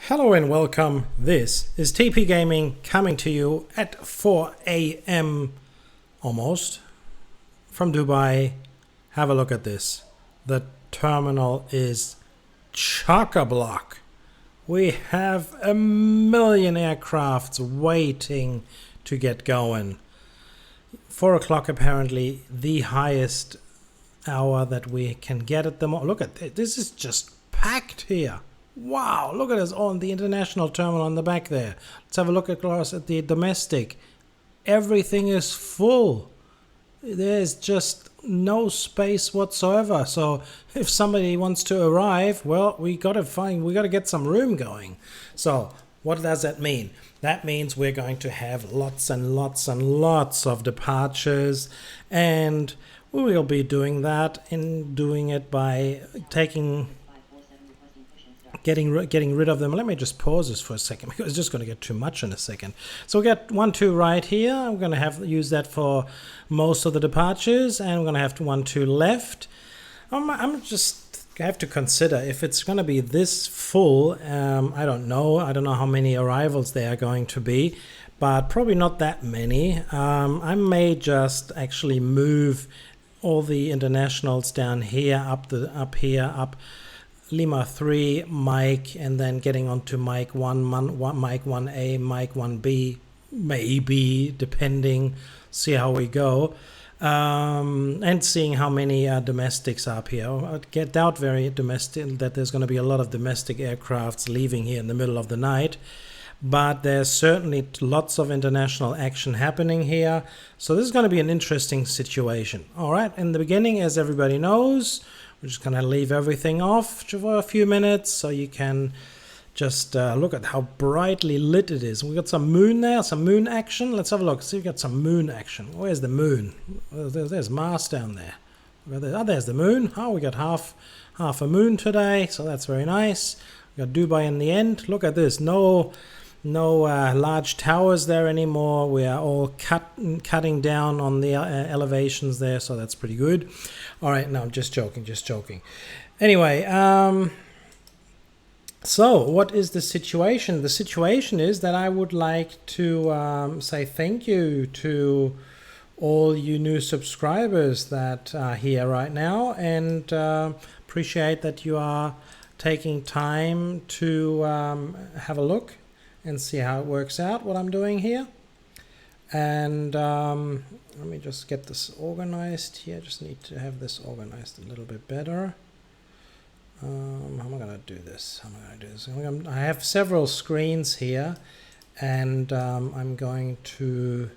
Hello and welcome. This is TP Gaming coming to you at 4 a.m. almost from Dubai. Have a look at this. The terminal is chock-a-block. We have a million aircrafts waiting to get going. 4 o'clock apparently the highest hour that we can get at the moment. Look at this. This is just packed here. Wow, look at us on the international terminal on the back there. Let's have a look across at the domestic. Everything is full. There's just no space whatsoever. So if somebody wants to arrive, well, we got to get some room going. So what does that mean? That means we're going to have lots and lots and lots of departures, and we will be doing that and doing it by getting rid of them. Let me just pause this for a second because it's just going to get too much in a second. So we got 1, 2 right here. I'm going to use that for most of the departures, and we're going to have 1, 2 left. I'm just have to consider if it's going to be this full. I don't know how many arrivals there are going to be, but probably not that many. I may just actually move all the internationals down here, up Lima 3, Mike, and then getting onto Mike 1, Mike 1A, Mike 1B, maybe, depending, see how we go, and seeing how many domestics are up here. I doubt very domestic that there's going to be a lot of domestic aircrafts leaving here in the middle of the night, but there's certainly lots of international action happening here, so this is going to be an interesting situation. All right, in the beginning, as everybody knows, we're just going to leave everything off for a few minutes so you can just look at how brightly lit it is. We got some moon there, some moon action. Let's have a look. See, we got some moon action. Where's the moon? There's Mars down there. Oh, there's the moon. Oh, we got half a moon today, so that's very nice. We got Dubai in the end. Look at this. No large towers there anymore. We are all cutting down on the elevations there, so that's pretty good. All right, no, just joking. Anyway, so what is the situation? The situation is that I would like to say thank you to all you new subscribers that are here right now, and appreciate that you are taking time to have a look and see how it works out, what I'm doing here. And let me just get this organized here. Just need to have this organized a little bit better. How am I going to do this? I have several screens here, and I'm going to,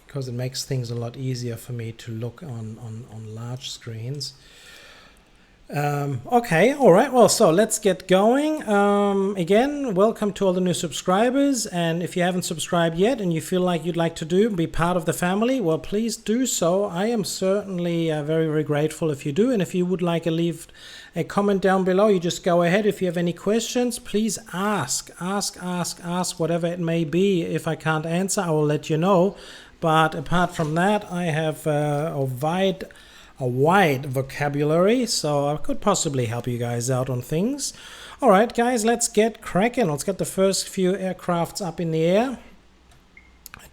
because it makes things a lot easier for me to look on large screens. Okay, all right, well, so let's get going. Again, welcome to all the new subscribers, and if you haven't subscribed yet and you feel like you'd like to be part of the family, well, please do so. I am certainly very, very grateful if you do, and if you would like to leave a comment down below, you just go ahead. If you have any questions, please ask whatever it may be. If I can't answer, I will let you know, but apart from that, I have a wide vocabulary, so I could possibly help you guys out on things. All right, guys, let's get cracking. Let's get the first few aircrafts up in the air.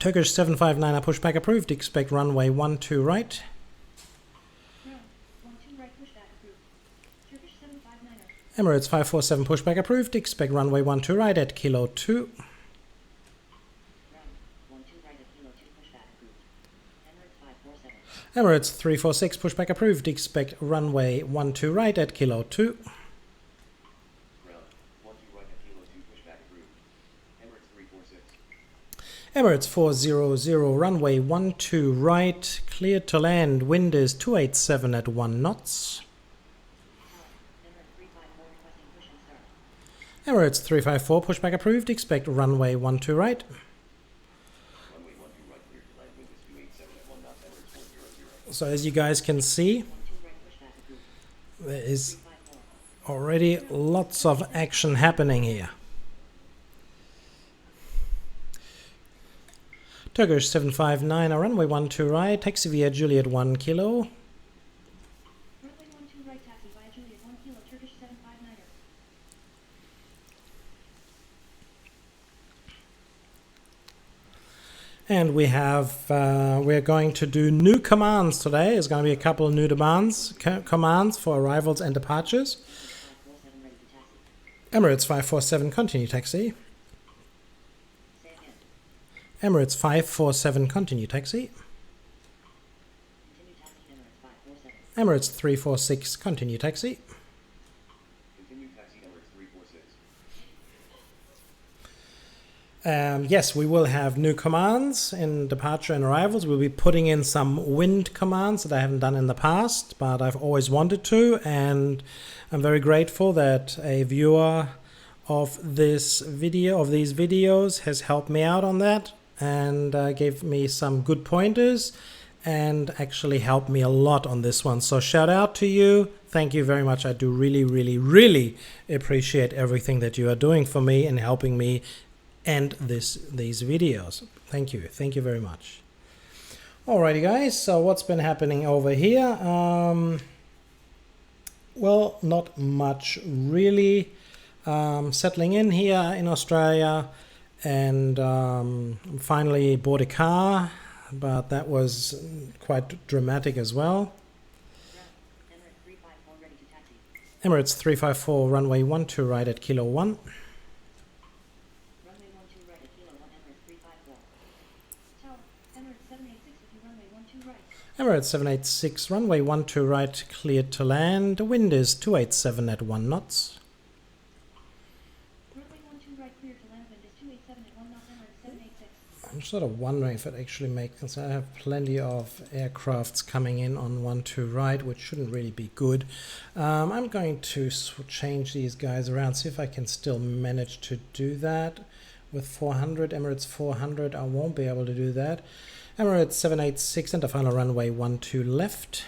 Turkish 759er pushback approved. Expect runway 12 right. No, 12 right pushback approved. Turkish 759er. Emirates 547 pushback approved. Expect runway 12 right at kilo 2. Emirates 346 pushback approved. Expect runway 12 right at kilo 2. Emirates 400 runway 12 right, cleared to land. Wind is 287 at 1 knots. Emirates 354 pushback approved. Expect runway 12 right. So as you guys can see, there is already lots of action happening here. Turkish 759, runway 12 right, taxi via Juliet 1 kilo. Runway 12 right, taxi via Juliet 1 kilo, Turkish 759er. And we have, we're going to do new commands today. There's going to be a couple of new commands for arrivals and departures. Emirates 547, continue taxi. Emirates 547, continue taxi. Emirates 346, continue taxi. Continue taxi Emirates 346. Yes, we will have new commands in departure and arrivals. We'll be putting in some wind commands that I haven't done in the past, but I've always wanted to, and I'm very grateful that a viewer of these videos has helped me out on that and gave me some good pointers and actually helped me a lot on this one. So shout out to you. Thank you very much. I do really, really, really appreciate everything that you are doing for me and helping me end these videos. Thank you. Thank you very much. Alrighty guys, so what's been happening over here? Well, not much really. Settling in here in Australia, and finally bought a car, but that was quite dramatic as well. Emirates 354, runway 12 right at Kilo 1. Runway 12 right at Kilo 1, Emirates 354. Tower, Emirates 786 with you, runway 12 right. Emirates 786, runway 12 right, cleared to land. The wind is 287 at 1 knots. Runway 12 right, clear to land, wind is 287 at 1 knots, Emirates 786. I'm sort of wondering if it actually makes sense. I have plenty of aircrafts coming in on 12 right, which shouldn't really be good. I'm going to change these guys around, see if I can still manage to do that. With 400, Emirates 400, I won't be able to do that. Emirates 786 and the final runway 12 left.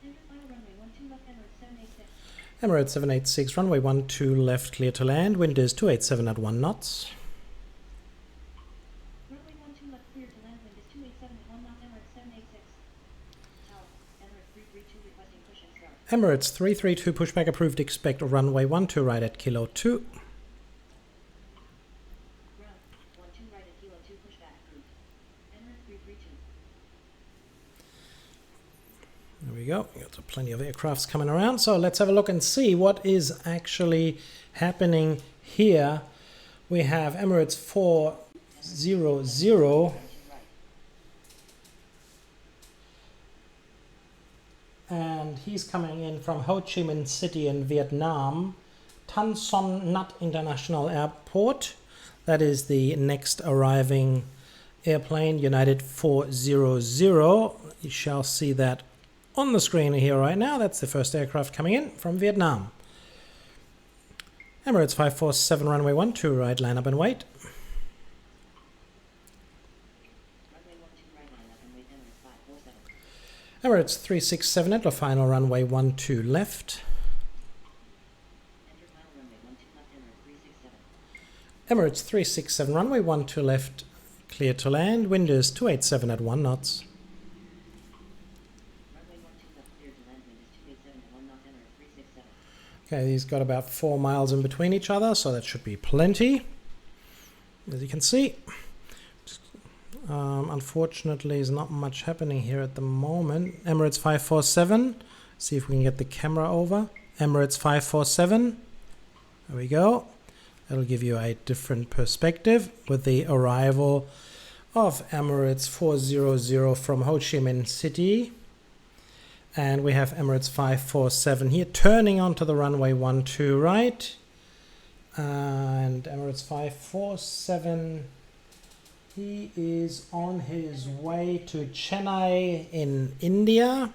Enter final runway 12 left, Emirates 786. Emirates 786, runway 12 left, clear to land. Wind is 287 at 1 knots. Runway 12 left, clear to land, wind is 287 at 1 knots, Emirates 786. Tower, Emirates 332 requesting push and start. Emirates 332, pushback approved, expect runway 12 right at Kilo 2. Ground, 12 right at Kilo 2, pushback approved. Emirates 332. There we go. We've got plenty of aircrafts coming around. So let's have a look and see what is actually happening here. We have Emirates 400. And he's coming in from Ho Chi Minh City in Vietnam. Tan Son Nhat International Airport. That is the next arriving airplane, United 400. You shall see that on the screen here right now. That's the first aircraft coming in from Vietnam. Emirates 547, runway 12 right, line up and wait. Runway 12 right, line up and wait, Emirates 547. Emirates 367 at the final runway 12 left. Enter final runway 12 left, Emirates 367. Emirates 367, runway 12 left, clear to land. Wind is 287 at 1 knots. Runway 12 left, clear to land, wind is 287 at 1 knots, Emirates 367. Okay, these got about 4 miles in between each other, so that should be plenty, as you can see. Unfortunately, there's not much happening here at the moment. Emirates 547, see if we can get the camera over. Emirates 547, there we go. That'll give you a different perspective with the arrival of Emirates 400 from Ho Chi Minh City. And we have Emirates 547 here turning onto the runway 12 right. And Emirates 547, he is on his way to Chennai in India.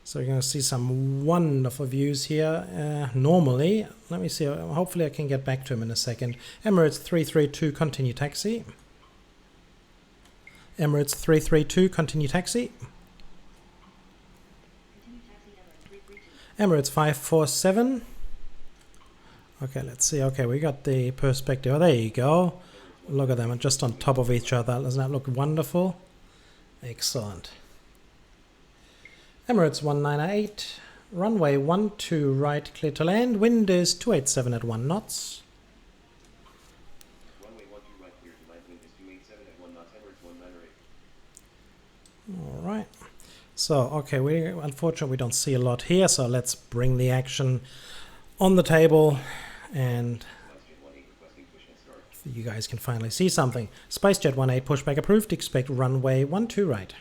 So you're going to see some wonderful views here normally. Let me see, hopefully I can get back to him in a second. Emirates 332, continue taxi. Emirates 332, continue taxi. Continue taxi, Emirates 332. Emirates 547. Okay, let's see. Okay, we got the perspective. Oh, there you go. Look at them, just on top of each other. Doesn't that look wonderful? Excellent. Emirates 198, runway 12 right, clear to land. Wind is 287 at 1 knots. Runway 12 right, clear to land, wind is All right. So, okay, unfortunately we don't see a lot here, so let's bring the action on the table and SpiceJet 18 requesting push and start. you guys can finally see something. SpiceJet 18 pushback approved. Expect runway 12 right.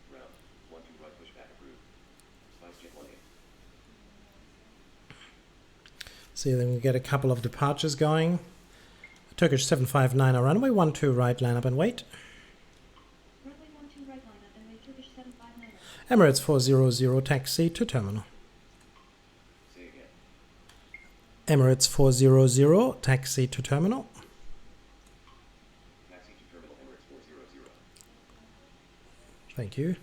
Ground 12 right pushback approved. SpiceJet 18. See, then we get a couple of departures going. Turkish 759 runway 12 right, line up and wait. Runway 12 right, line up and wait. Turkish 759. Emirates 400 taxi to terminal. Say again. Emirates 400 taxi to terminal. Taxi to terminal Emirates 400. Thank you.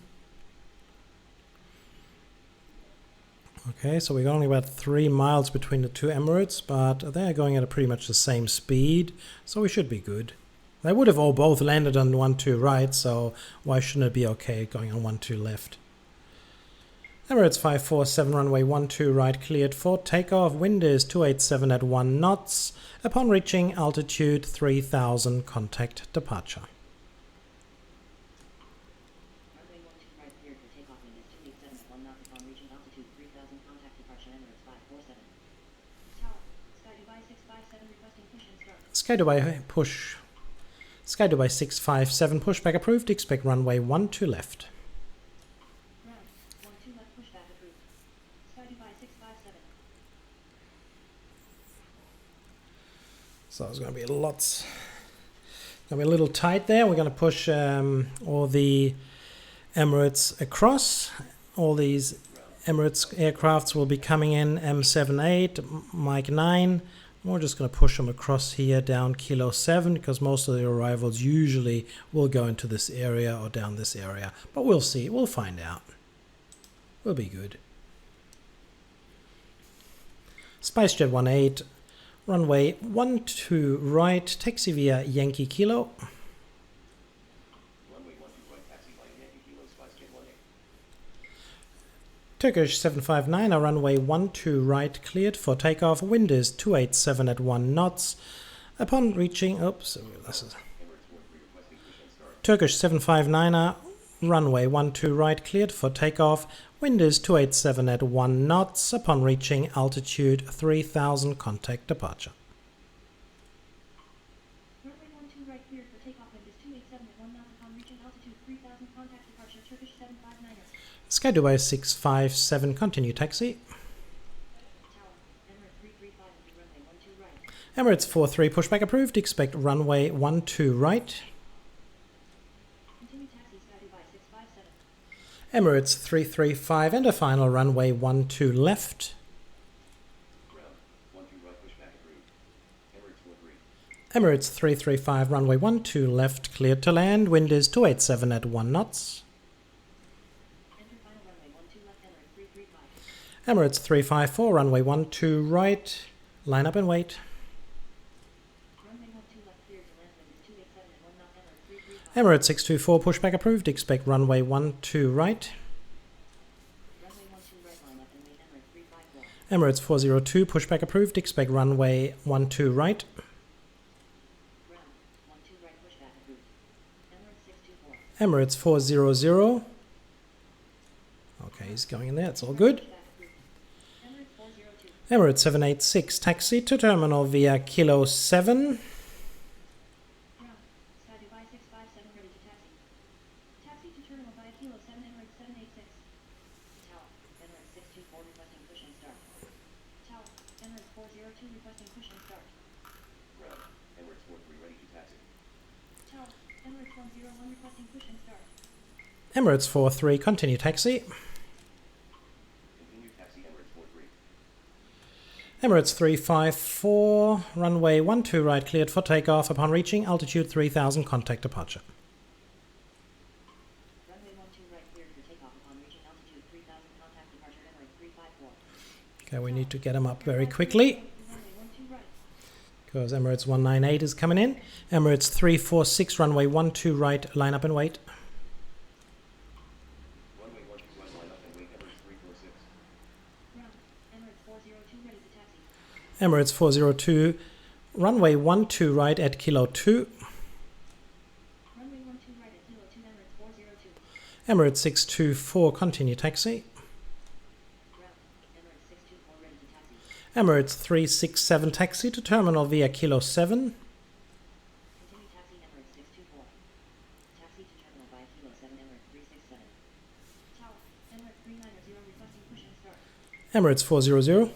Okay, so we got only about 3 miles between the two Emirates, but they're going at pretty much the same speed, so we should be good. They would have all both landed on 12 right, so why shouldn't it be okay going on 12 left? Emirates 547 runway 12 right cleared for takeoff. Wind is 287 at 1 knots. Upon reaching altitude 3000, contact departure. Runway 12 right cleared for takeoff. Wind is 287 at 1 knots. Upon reaching altitude 3000, contact departure. Emirates 547. Tower, Sky Dubai 657 requesting push and start. Sky Dubai 657 pushback approved. Expect runway 12 left. Ground 12 left pushback approved. Sky Dubai 657. So it's going to be lots. Going to be a little tight there. We're going to push all the Emirates across. All these Emirates aircrafts will be coming in M78, Mike 9. We're just going to push them across here down Kilo 7 because most of the arrivals usually will go into this area or down this area. But we'll see. We'll find out. We'll be good. SpiceJet 18, runway 12 right, taxi via Yankee Kilo. Runway 12 right taxi via Yankee Kilo SpiceJet 18. Turkish 759, runway 12 right cleared for takeoff. Wind is 287 at 1 knots. Upon reaching, oops, this is Emirates 43 requesting push and start. Turkish 759, runway 12 right cleared for takeoff. Wind is 287 at 1 knots. Upon reaching altitude 3000, contact departure. Runway 12 right cleared for takeoff. Wind is 287 at 1 knots. Upon reaching altitude 3000, contact departure. Turkish 759. Sky Dubai 657, continue taxi. Tower, Emirates 335 will be runway 12 right. Emirates 43 pushback approved. Expect runway 12 right. Continue taxi Sky Dubai 657. Emirates 335 and a final runway 12 left. Ground 12 right pushback approved. Emirates 43. Emirates 335 runway 12 left cleared to land. Wind is 287 at 1 knots. Enter final runway 12 left. Emirates 335. Emirates 354 runway 12 right. Line up and wait. Runway 12 left cleared to land. Wind is 287 at 1 knot. Emirates 335. Emirates 624 pushback approved. Expect runway 12 right. Runway 12 right line up and wait. Emirates 354. Emirates 402 pushback approved. Expect runway 12 right. Ground 12 right pushback approved. Emirates 624. Emirates 400. Okay, he's going in there. It's all good. Pushback approved. Emirates 402. Emirates 786 taxi to terminal via Kilo 7. Ground Sky Dubai 657 ready to taxi. Taxi to terminal via Kilo 7. Emirates 786. Tower, Emirates 624 requesting push and start. Tower, Emirates 402 requesting push and start. Ground Emirates 43 ready to taxi. Tower, Emirates 101 requesting push and start. Emirates 43 continue taxi. Continue taxi Emirates 43. Emirates 354 runway 12 right cleared for takeoff. Upon reaching altitude 3000, contact departure. Runway 12 right cleared for takeoff upon reaching altitude 3000, contact departure. Emirates 354. Okay, we need to get him up very quickly Runway 12 right. because Emirates 198 is coming in. Emirates 346 runway 12 right, line up and wait. Runway 12 right line up and wait Emirates 346. Ground, Emirates 402 ready to taxi. Emirates 402 runway 12 right at Kilo 2. Runway 12 right at Kilo 2. Emirates Emirates 624, continue taxi. Ground. Emirates 624 ready to taxi. Emirates 367, taxi to terminal via Kilo 7. Continue taxi Emirates 624. Taxi to terminal via Kilo 7 Emirates 367. Tower, Emirates 390 requesting push and start. Emirates 400.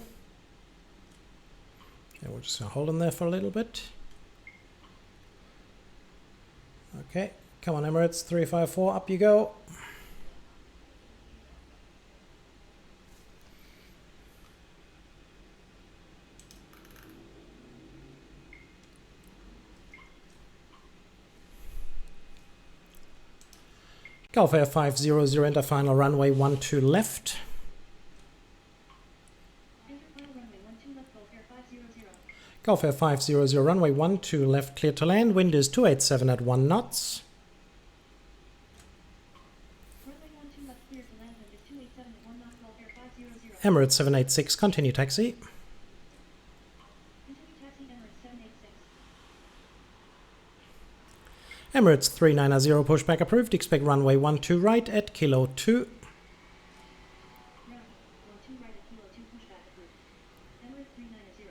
Okay, we're just going to hold them there for a little bit. Okay, come on Emirates 354, up you go. Gulf Air 500, enter final runway 12 left. Enter final runway 12 left Gulf Air 500. Gulf Air 500, runway 12 left, clear to land. Wind is 287 at 1 knots. Runway 12 left clear to land wind is 287 at 1 knots Gulf Air 500. Emirates 786, continue taxi. Continue taxi Emirates 786. Emirates 390, pushback approved. Expect runway 12 right at Kilo 2. Ground. 12 right at Kilo 2 pushback approved. Emirates 390.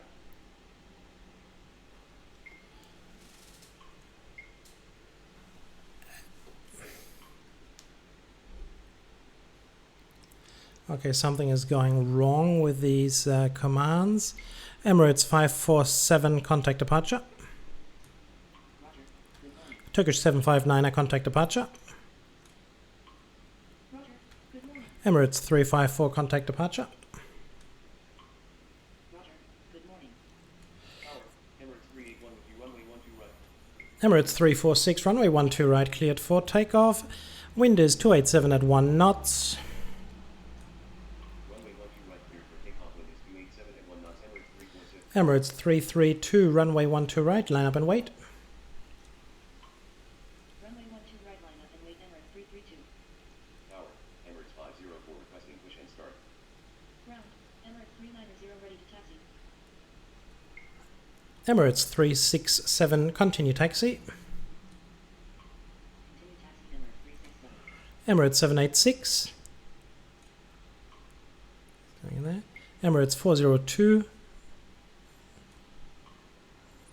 Okay, something is going wrong with these commands. Emirates 547, contact departure. Roger. Good morning. Turkish 759, contact departure. Roger. Good morning. Emirates 354, contact departure. Roger. Good morning. Tower, Emirates 381 with you, runway 12 right. Emirates 346, runway 12 right, cleared for takeoff. Wind is 287 at 1 knots. Runway 12 right cleared for takeoff, wind is 287 at 1 knots, Emirates 346. Emirates 332, runway 12 right, line up and wait. Runway 12 right line up and wait Emirates 332. Tower, Emirates 504 requesting push and start. Ground. Emirates 390 ready to taxi. Emirates 367, continue taxi. Continue taxi Emirates 367. Emirates 786. Going in there. Emirates 402.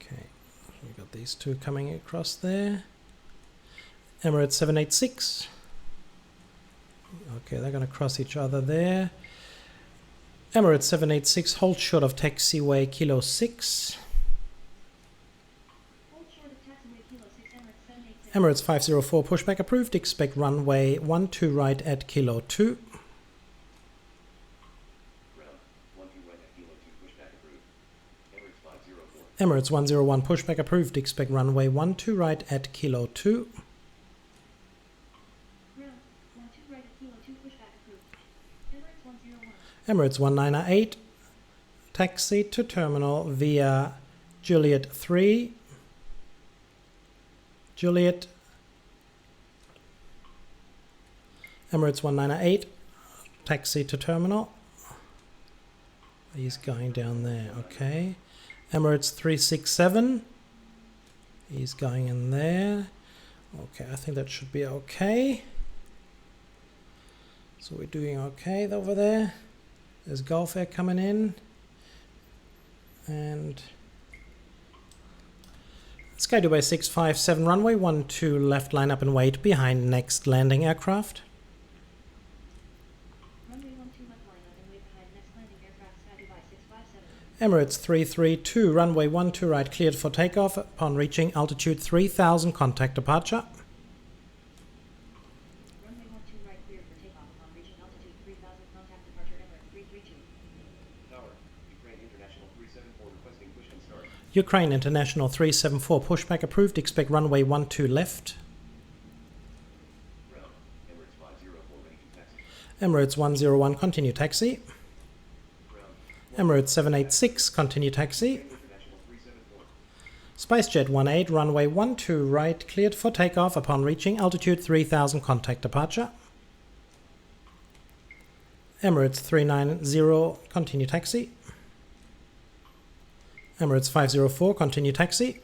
Okay, we got these two coming across there. Emirates 786. Okay, they're going to cross each other there. Emirates 786, hold short of taxiway Kilo 6. Hold short of taxiway Kilo 6 Emirates 786. Emirates 504, pushback approved. Expect runway 12 right at Kilo 2. Ground, 12 right at Kilo 2, pushback approved. Emirates 504. Emirates 101, pushback approved. Expect runway 12 right at Kilo 2. Ground. 12 right at Kilo 2 pushback approved. Emirates 101. Emirates 198, taxi to terminal via Juliet 3. Juliet. Emirates 198, taxi to terminal. He's going down there, okay. Emirates 367, he's going in there. Okay, I think that should be okay. So we're doing okay over there. There's Gulf Air coming in. And Sky Dubai 657, runway 12 left, line up and wait behind next landing aircraft. Runway 12 left line up and wait behind next landing aircraft Sky Dubai 657. Emirates 332, runway 12 right, cleared for takeoff upon reaching altitude 3000, contact departure. Runway 12 right cleared for takeoff upon reaching altitude 3000 contact departure Emirates 332. Tower, Ukraine International 374 requesting push and start. Ukraine International 374, pushback approved. Expect runway 12 left. Ground, Emirates 504 ready to taxi. Emirates 101, continue taxi. Ground, Emirates 786, continue taxi. International 374. SpiceJet 18, runway 12 right, cleared for takeoff upon reaching altitude 3000, contact departure. Emirates 390, continue taxi. Emirates 504, continue taxi.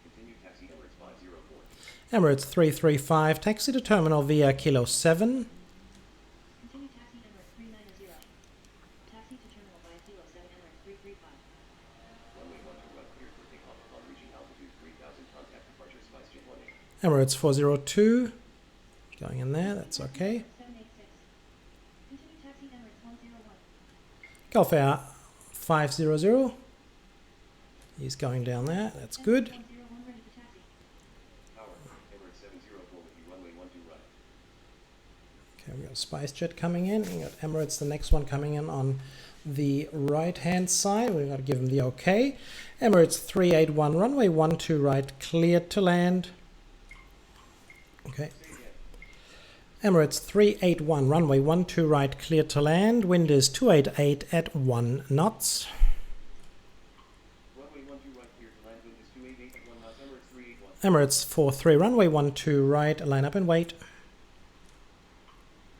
Continue taxi Emirates 504. Emirates 335, taxi to terminal via Kilo 7. Continue taxi Emirates 390. Taxi to terminal via Kilo 7 Emirates 335. Runway 12 right cleared for takeoff upon reaching altitude 3000. Contact departure SpiceJet 18. Emirates 402, going in there, that's okay. 786. Continue taxi Emirates 101. Gulf Air 500, he's going down there, that's good. 101 ready for taxi. Tower, Emirates 704 with you, runway 12 right. Okay, we got SpiceJet coming in. We got Emirates, the next one coming in on the right hand side. We've got to give them the OK. Emirates 381, runway 12 right, cleared to land. Okay. Emirates 381, runway 12 right, cleared to land. Wind is 288 at 1 knots. Runway 12 right cleared to land. Wind is 288 at 1 knots. Emirates 381. Emirates 43, runway 12 right, line up and wait.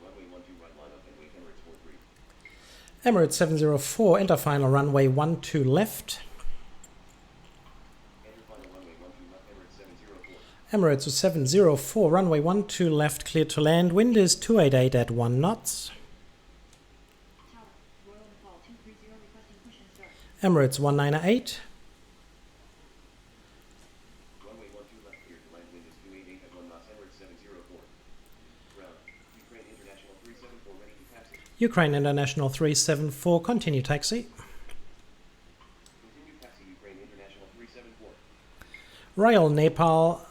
Runway 12 right, line up and wait. Emirates 43. Emirates 704, enter final runway 12 left. Enter final runway 12 left. Emirates 704. Emirates 704, runway 12 left, cleared to land. Wind is 288 at 1 knots. Tower, Royal Nepal 230 requesting push and start. Emirates 198. Runway 12 left cleared to land. Wind is 288 at 1 knots. Emirates 704. Ground. Ukraine International 374 ready to taxi. Ukraine International 374, continue taxi. Continue taxi Ukraine International 374. Rail Nepal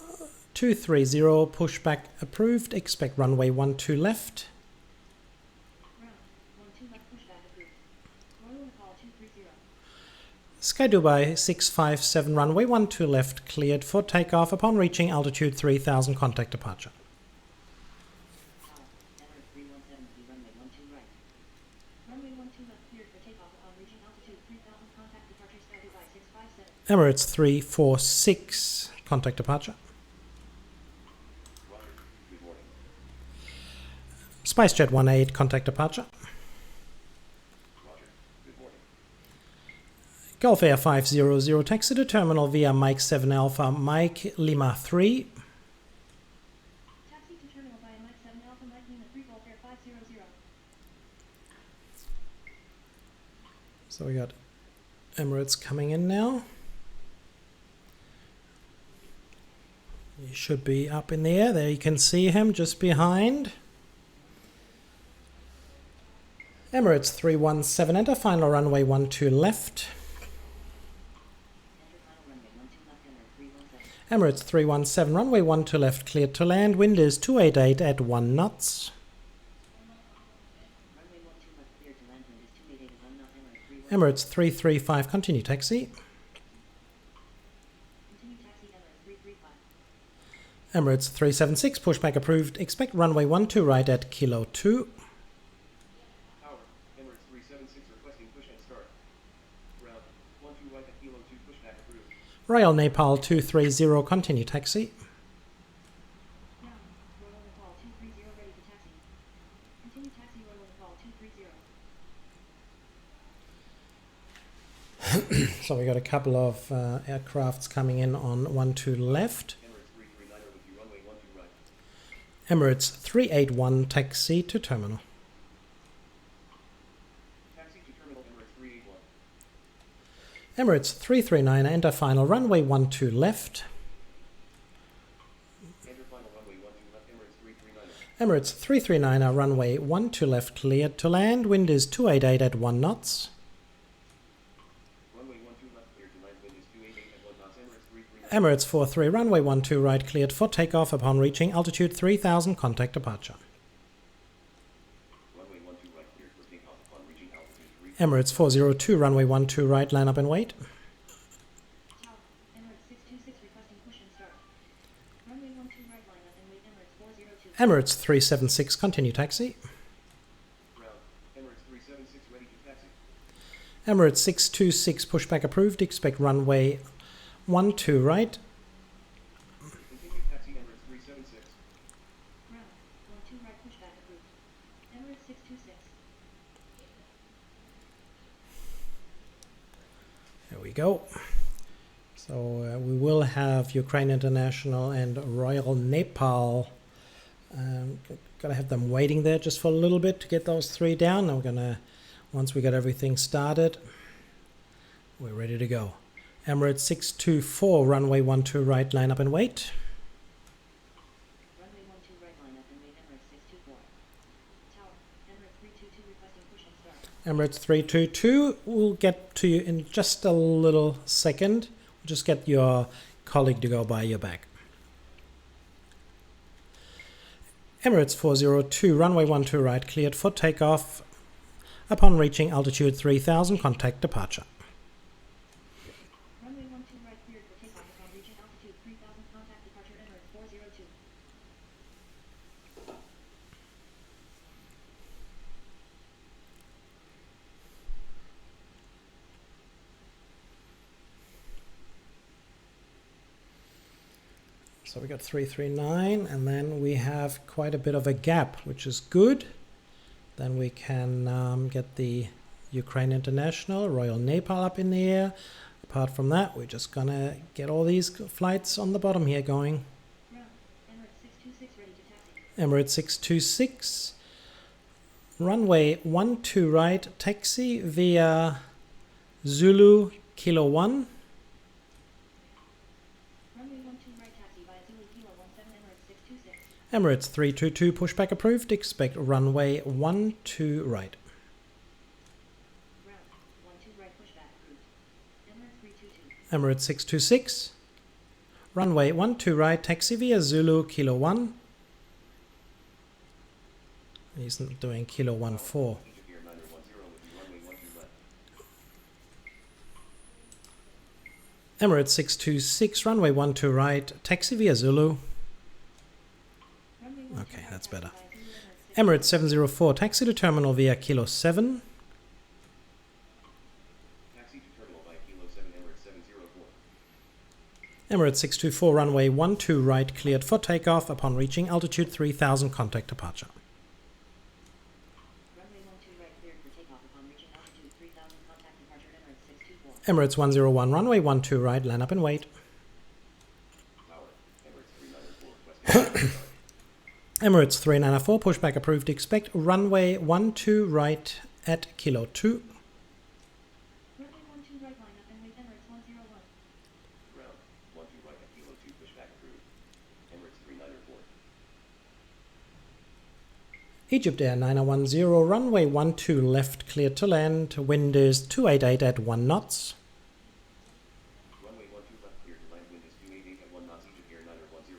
230, pushback approved. Expect runway 12 left. Ground, 12 left pushback approved. Royal Nepal 230. Sky Dubai 657, runway 12 left, cleared for takeoff upon reaching altitude 3000, contact departure. Tower, Emirates 317 with you, runway 12 right. Runway 12 left cleared for takeoff upon reaching altitude 3000, contact departure Sky Dubai 657. Emirates 346, contact departure. Roger. Good morning. SpiceJet 18, contact departure. Roger. Good morning. Gulf Air 500, taxi to terminal via Mike 7 Alpha, Mike Lima 3. Taxi to terminal via Mike 7 Alpha Mike Lima 3 Gulf Air 500. So we got Emirates coming in now. He should be up in the air. There you can see him just behind. Emirates 317, enter final runway 12 left. Enter final runway 12 left Emirates 317. Emirates 317, runway 12 left, cleared to land. Wind is 288 at 1 knots. Runway 12 left cleared to land. Wind is 288 at 1 knots. Emirates 317. Emirates 335, continue taxi. Continue taxi Emirates 335. Emirates 376, pushback approved. Expect runway 12 right at Kilo 2. Tower, Emirates 376 requesting push and start. Ground, 12 right at Kilo 2 pushback approved. Rail Nepal 230, continue taxi. Ground, Royal Nepal 230 ready to taxi. Continue taxi Royal Nepal 230. So we got a couple of aircrafts coming in on 12 left. Emirates 339 with you, runway 12 right. Emirates 381, taxi to terminal. Taxi to terminal Emirates 381. Emirates 339, enter final runway 12 left. Enter final runway 12 left. Emirates 339. Emirates 339, runway 12 left, cleared to land. Wind is 288 at 1 knots. Runway 12 left cleared to land. Wind is 288 at 1 knots. Emirates 339. Emirates 43, runway 12 right, cleared for takeoff upon reaching altitude 3000, contact departure. Runway 12 right cleared for takeoff upon reaching altitude 3000. Emirates 402, runway 12 right, line up and wait. Tower, Emirates 626 requesting push and start. Runway 12 right line up and wait Emirates 402. Emirates 376, continue taxi. Ground, Emirates 376 ready to taxi. Emirates 626, pushback approved. Expect runway 12 right. Continue taxi Emirates 376. Ground, 12 right pushback approved. Emirates 626. There we go. So we will have Ukraine International and Royal Nepal. Gotta have them waiting there just for a little bit to get those three down. And we're gonna, once we got everything started, we're ready to go. Emirates 624, runway 12 right, line up and wait. Runway 12 right, line up and wait. Emirates 624. Tower, Emirates 322 requesting push and start. Emirates 322, we'll get to you in just a little second. Just get your colleague to go by your back. Emirates 402, runway 12 right, cleared for takeoff. Upon reaching altitude 3000, contact departure. Runway 12 right, cleared for takeoff. Upon reaching altitude 3000, contact departure. Emirates 402. So we got 339, and then we have quite a bit of a gap, which is good. Then we can get the Ukraine International, Royal Nepal up in the air. Apart from that, we're just gonna get all these flights on the bottom here going. Ground, Emirates 626 ready to taxi. Emirates 626, runway 12 right, taxi via Zulu Kilo 1. Runway 12 right, taxi via Zulu Kilo 17. Emirates 626. Emirates 322, pushback approved. Expect runway 12 right. Ground, 12 right, pushback approved. Emirates 322. Emirates 626, runway 12 right, taxi via Zulu Kilo 1. He's doing Kilo 14. Egypt Air 9010 with you, runway 12 left. Emirates 626, runway 12 right, taxi via Zulu. Runway 12 Okay, right, that's taxi better. via Zulu, Emirates 704, taxi to terminal via Kilo 7. Taxi to terminal by Kilo 7, Emirates 704. Emirates 624, runway 12 right, cleared for takeoff. Upon reaching altitude 3000, contact departure. Runway 12 right, cleared for takeoff. Upon reaching altitude 3000, contact departure. Emirates 624. Emirates 101, runway 12 right, line up and wait. Tower, Emirates 394 requesting Emirates 394, pushback approved. Expect runway 12 right at Kilo 2. Runway 12 right, line up and wait. Emirates 101. ground, 12 right at Kilo 2, pushback approved. Emirates 394. Egypt Air 9010, runway 12 left, cleared to land. Wind is 288 at 1 knots. Runway 12 left clear to land, wind is 288 at 1 knots, Egypt Air 9010.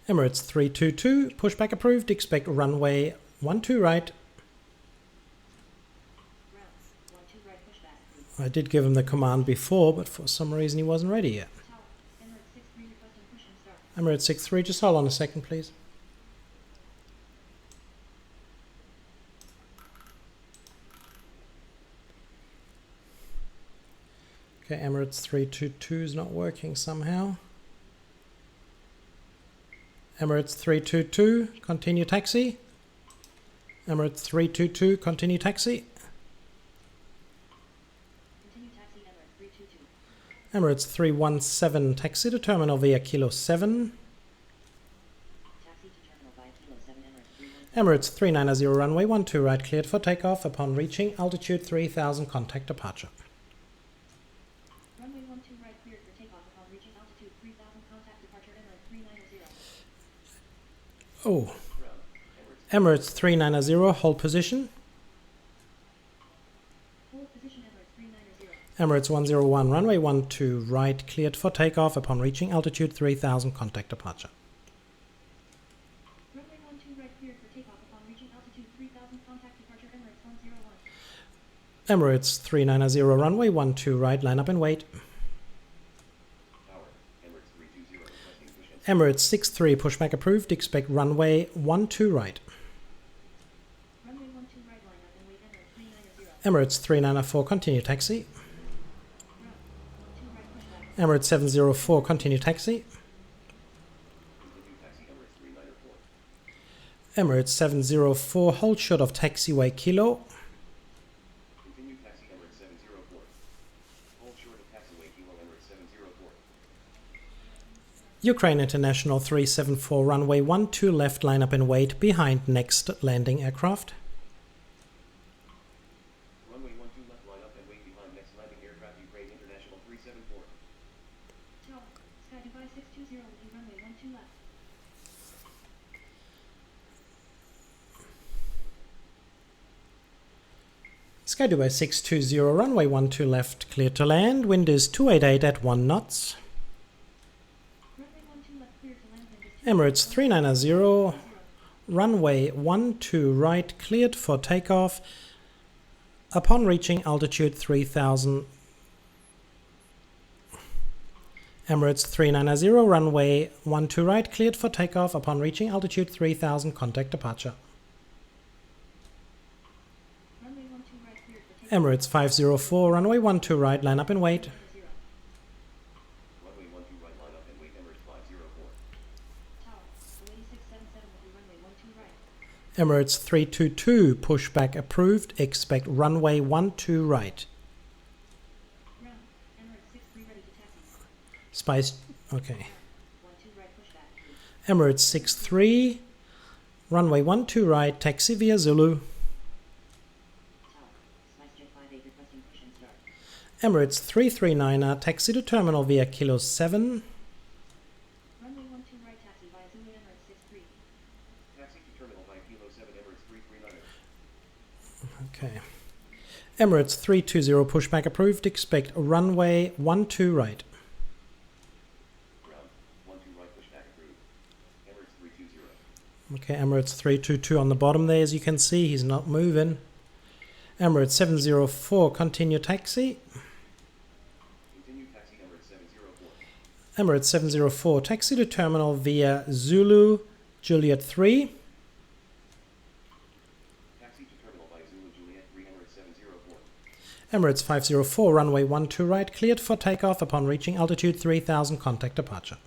Emirates 322, pushback approved. Expect runway 12 right. Ground, 12 right, pushback approved. I did give him the command before, but for some reason he wasn't ready yet. Tower, Emirates 63 requesting push and start. Emirates 63, just hold on a second, please. Okay, Emirates 322 is not working somehow. Emirates 322, continue taxi. Emirates 322, continue taxi. Continue taxi. Emirates 322. Emirates 317, taxi to terminal via Kilo 7. Taxi to terminal via Kilo 7. Emirates 317. Emirates 390, runway 12 right, cleared for takeoff. Upon reaching altitude 3000, contact departure. Runway 12 right, cleared for takeoff. Upon reaching altitude 3000, contact departure. Emirates 390. Oh, Ground, Emirates 390, hold position. Hold position. Emirates 390. Emirates 101, runway 12 right, cleared for takeoff. Upon reaching altitude 3000, contact departure. Runway 12 right, cleared for takeoff. Upon reaching altitude 3000, contact departure. Emirates 101. Emirates 390, runway 12 right, line up and wait. Tower, Emirates 320 requesting push and start. Emirates 63, pushback approved. Expect runway 12 right. Runway 12 right, line up and wait. Emirates 390. Emirates 394, continue taxi. Ground, 12 right, pushback. Emirates 704, continue taxi. Continue taxi, Emirates 394. Emirates 704, hold short of taxiway Kilo. Continue taxi, Emirates 704. Hold short of Ukraine International 374, runway 12 left, line up and wait behind next landing aircraft. Runway 12 left, line up and wait behind next landing aircraft, Ukraine International 374. Tower, Sky Dubai 620 with you, runway 12 left. Sky Dubai 620, runway 12 left, clear to land, wind is 288 at 1 knots. Runway 12 left, clear to land, wind is Emirates 390, runway 12 right, cleared for takeoff. Upon reaching altitude 3000. Emirates 390, runway 12 right, cleared for takeoff. Upon reaching altitude 3000, contact departure. Runway 12 right, clear for takeoff. Emirates 504, runway 12 right, line up and wait. Runway 12 right, line up and wait, Emirates 504. Tower, 8677 with you, runway 12 right. Emirates 322, pushback approved. Expect runway 12 right. Ground, Emirates 63 ready to taxi. Spice, okay. 12 right, pushback approved. Emirates 63, runway 12 right, taxi via Zulu. Tower, SpiceJet 58 requesting push and start. Emirates 339er, taxi to terminal via Kilo 7. Runway 12 right, taxi via Zulu, Emirates 63. Taxi to terminal by Kilo 7, Emirates 339. Okay. Emirates 320, pushback approved. Expect runway 12 right. Ground, 12 right, pushback approved. Emirates 320. Okay, Emirates 322 on the bottom there, as you can see, he's not moving. Emirates 704, continue taxi. Continue taxi, Emirates 704. Emirates 704, taxi to terminal via Zulu, Juliet 3. Taxi to terminal by Zulu, Juliet 3, Emirates 704. Emirates 504, runway 12 right, cleared for takeoff. Upon reaching altitude 3000, contact departure.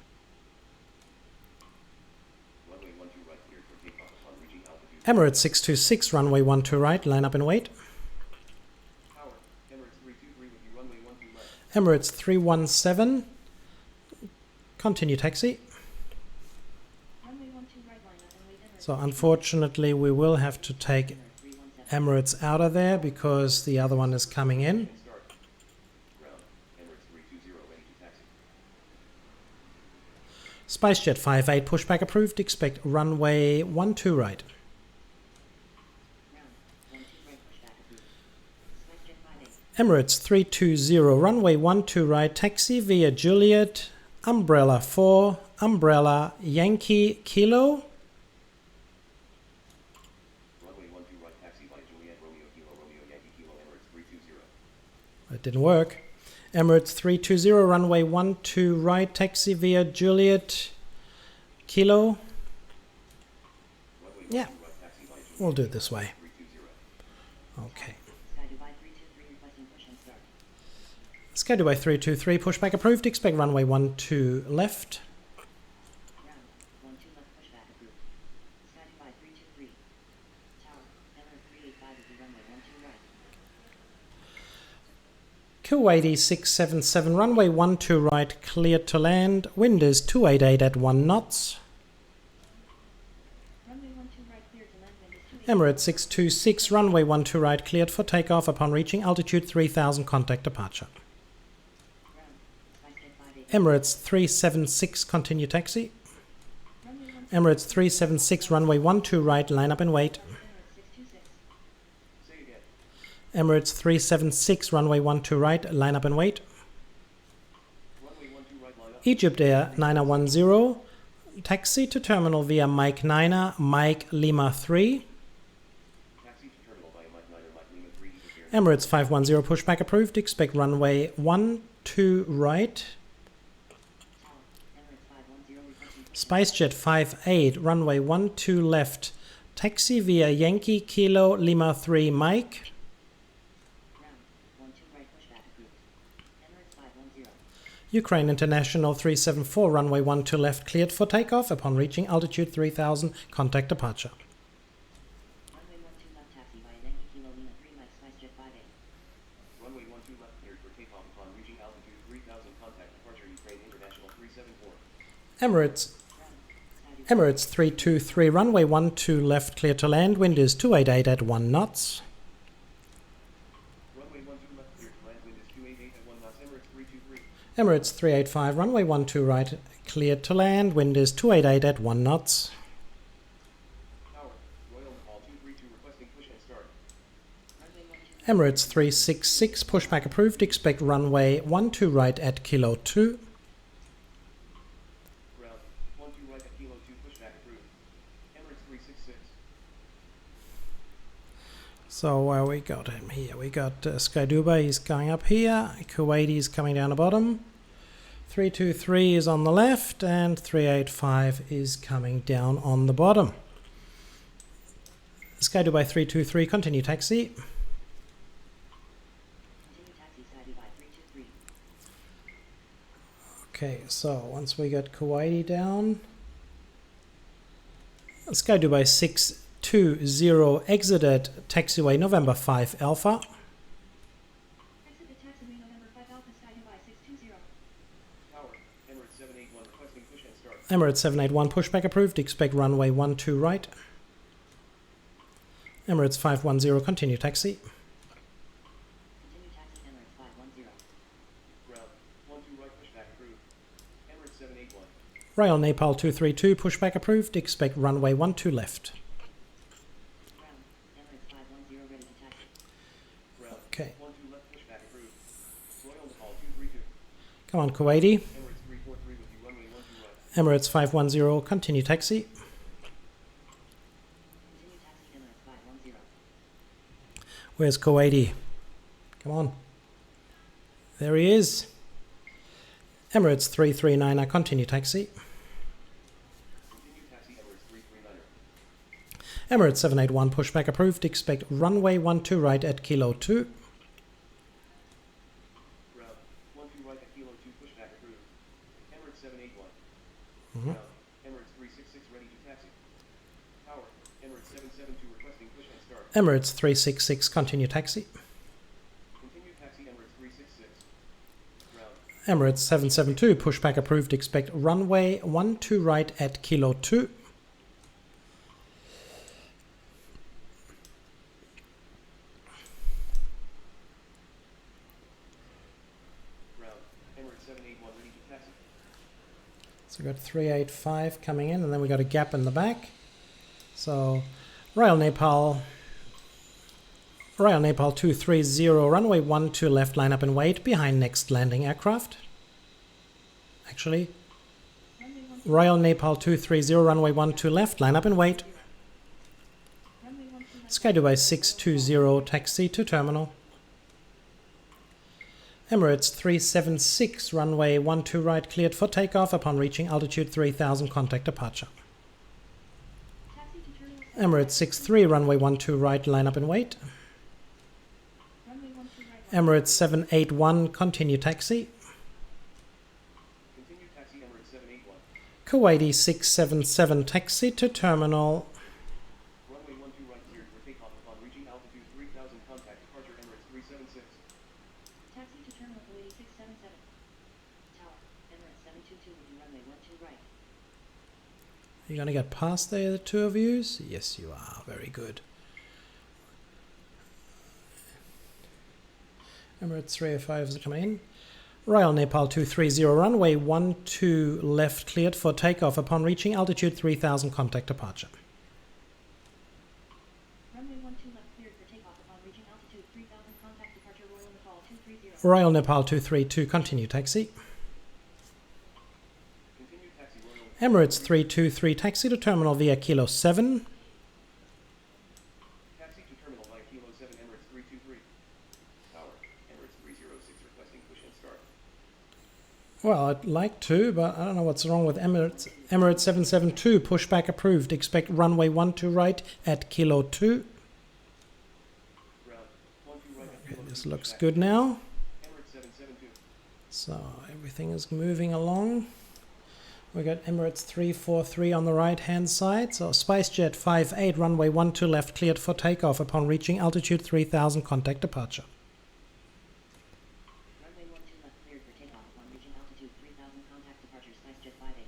Runway 12 right, cleared for takeoff upon reaching altitude. Emirates 626, runway 12 right, line up and wait. Tower, Emirates 323 with you, runway 12 left. Emirates 317, continue taxi. Runway 12 right, line up and wait, Emirates. So unfortunately we will have to take Emirates 317. Emirates out of there because the other one is coming in. And start. Ground, Emirates 320, ready to taxi. SpiceJet 58, pushback approved. Expect runway 12 right. Ground, 12 right, pushback approved. SpiceJet 58. Emirates 320, runway 12 right, taxi via Juliet, Umbrella 4, Umbrella Yankee Kilo. Runway 12 right, taxi by Juliet, Romeo Kilo, Romeo Yankee Kilo, Emirates 320. That didn't work. Emirates 320, runway 12 right, taxi via Juliet Kilo. Runway 12 Yeah, right, taxi by Juliet, we'll do it this way. 320. Okay. Sky Dubai 323 requesting push and start. Sky Dubai 323, pushback approved. Expect runway 12 left. Ground, 12 left, pushback approved. Sky Dubai 323. Tower, Emirates 385 with you, runway 12 right. Kuwaiti 677, runway 12 right, cleared to land. Wind is 288 at 1 knots. Runway 12 right, clear to land, wind is 280. Emirates 626, runway 12 right, cleared for takeoff. Upon reaching altitude 3000, contact departure. Ground, SpiceJet 58. Emirates 376, continue taxi. Runway 12 Emirates 376, runway 12 right, line up and wait. Emirates 626. Say again. Emirates 376, runway 12 right, line up and wait. Runway 12 right, line up. Egypt Air 910, taxi to terminal via Mike 9er, Mike Lima 3. Taxi to terminal by Mike 9er, Mike Lima 3, Egypt Air. Emirates 510, pushback approved. Expect runway 12 right. Tower, Emirates 510 requesting push. SpiceJet 58, runway 12 left. Taxi via Yankee Kilo Lima 3 Mike. Ground, 12 right, pushback approved. Emirates 510. Ukraine International 374, runway 12 left, cleared for takeoff. Upon reaching altitude 3000, contact departure. Runway 12 left, taxi via Yankee Kilo Lima 3 Mike, SpiceJet 58. Runway 12 left, cleared for takeoff upon reaching altitude 3000, contact departure, Ukraine International 374. Emirates Ground. Emirates 323, runway 12 left, clear to land, wind is 288 at 1 knots. Runway 12 left clear to land, wind is 288 at 1 knots. Emirates 323. Emirates 385, runway 12 right, clear to land, wind is 288 at 1 knots. Tower, Royal Nepal 232 requesting push and start. Runway 12 Emirates 366, pushback approved, expect runway 12 right at kilo 2. Ground, 12 right at Kilo 2 pushback approved. Emirates 366. So where we got him here, we got Sky Dubai, he's going up here, Kuwaiti is coming down the bottom, 323 is on the left, and 385 is coming down on the bottom. Sky Dubai 323, continue taxi. Continue taxi Sky Dubai 323. Okay, so once we got Kuwaiti down, Sky Dubai 620 exited taxiway November 5 Alpha. Exit the taxiway November 5 Alpha Sky Dubai 620. Tower, Emirates 781 requesting push and start. Emirates 781 pushback approved, expect runway 12 right. Emirates 510 continue taxi. Continue taxi Emirates 510. Ground, 12 right pushback approved. Emirates 781. Royal Nepal 232 pushback approved, expect runway 12 left. Ground. Emirates 510 ready to taxi. Ground, Okay, 12 left pushback approved. Royal Nepal 232. come on Kuwaiti. Emirates 343 with you, runway 12 right. Emirates 510 continue taxi. Continue taxi Emirates 510. Where's Kuwaiti? Come on. There he is. Emirates 339, I continue taxi. Continue taxi Emirates 339er. Emirates 781 pushback approved, expect runway 12 right at kilo 2. Ground, 12 right at Kilo 2 pushback approved. Emirates 781. Mhm. Ground, Emirates 366 ready to taxi. Tower, Emirates 772 requesting push and start. Emirates 366 continue taxi. Continue taxi Emirates 366. Ground, Emirates 772 pushback approved, expect runway 12 right at kilo 2. ground, Emirates 781 ready to taxi. So we've got 385 coming in, and then we got a gap in the back. So Royal Nepal 230, runway 12 left, line up and wait behind next landing aircraft. Actually, Runway 12. Royal Nepal 230, runway 12 left, line up and wait. Runway 12 left. Sky Dubai 620, taxi to terminal. Emirates 376, runway 12 right, cleared for takeoff upon reaching altitude 3000, contact departure. Taxi to terminal. Emirates 63, runway 12 right, line up and wait. Runway 12 right. Emirates 781, continue taxi. Continue taxi Emirates 781. Kuwaiti 677, taxi to terminal. Runway 12 right cleared for takeoff upon reaching altitude 3000, contact departure Emirates 376. Taxi to terminal Kuwaiti 677. Tower, Emirates 722 with you runway 12 right. Are you going to get past there, the two of yous? Yes, you are. Very good. Emirates 305 is coming in. Royal Nepal 230, runway 12 left, cleared for takeoff upon reaching altitude 3000, contact departure. Runway 12 left cleared for takeoff upon reaching altitude 3000, contact departure Royal Nepal 230. Royal Nepal 232, continue taxi. Continue taxi Royal. Emirates 323, taxi to terminal via kilo 7. Taxi to terminal via Kilo 7 Emirates 323. Tower, Emirates 306 requesting push and start. Well, I'd like to, but I don't know what's wrong with Emirates. Emirates 772, pushback approved. Expect runway 12 right at kilo 2. Ground, 12 right at Okay, Kilo this 2 looks pushback. good now. Emirates 772. So everything is moving along. We got Emirates 343 on the right hand side. So SpiceJet 58, runway 12 left, cleared for takeoff upon reaching altitude 3000, contact departure. Runway 12 left cleared for takeoff upon reaching altitude 3000, contact departure SpiceJet 58.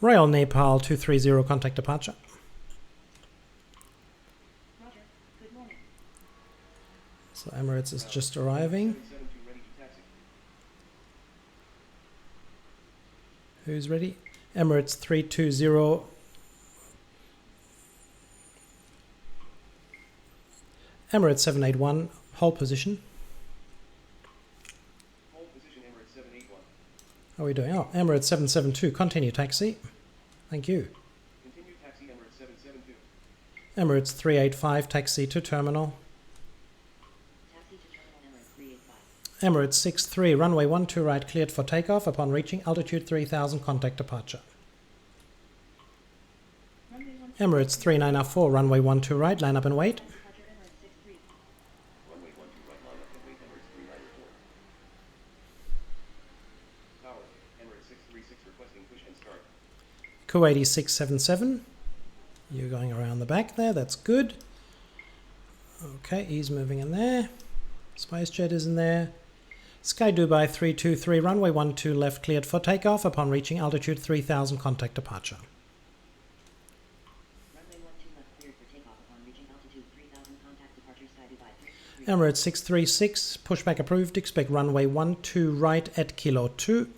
Royal Nepal 230, contact departure. Roger. Good morning. So Emirates is just arriving. 772 ready to taxi. Who's ready? Emirates 320. Emirates 781, hold position. Hold position Emirates 781. How are we doing? Oh, Emirates 772, continue taxi. Thank you. Continue taxi Emirates 772. Emirates 385, taxi to terminal. Taxi to terminal Emirates 385. Emirates 63, runway 12 right, cleared for takeoff upon reaching altitude 3000, contact departure. Runway 12. Emirates 3904, runway 12 right, line up and wait. Departure Emirates 63. Runway 12 right line up and wait Emirates 394. Tower, Emirates 636 requesting push and start. Kuwaiti 677. You're going around the back there, that's good. Okay, he's moving in there. SpiceJet is in there. Sky Dubai 323, runway 12 left, cleared for takeoff upon reaching altitude 3000, contact departure. Runway 12 left cleared for takeoff upon reaching altitude 3000. Contact departure Sky Dubai 323. Emirates 636, pushback approved, expect runway 12 right at Kilo 2.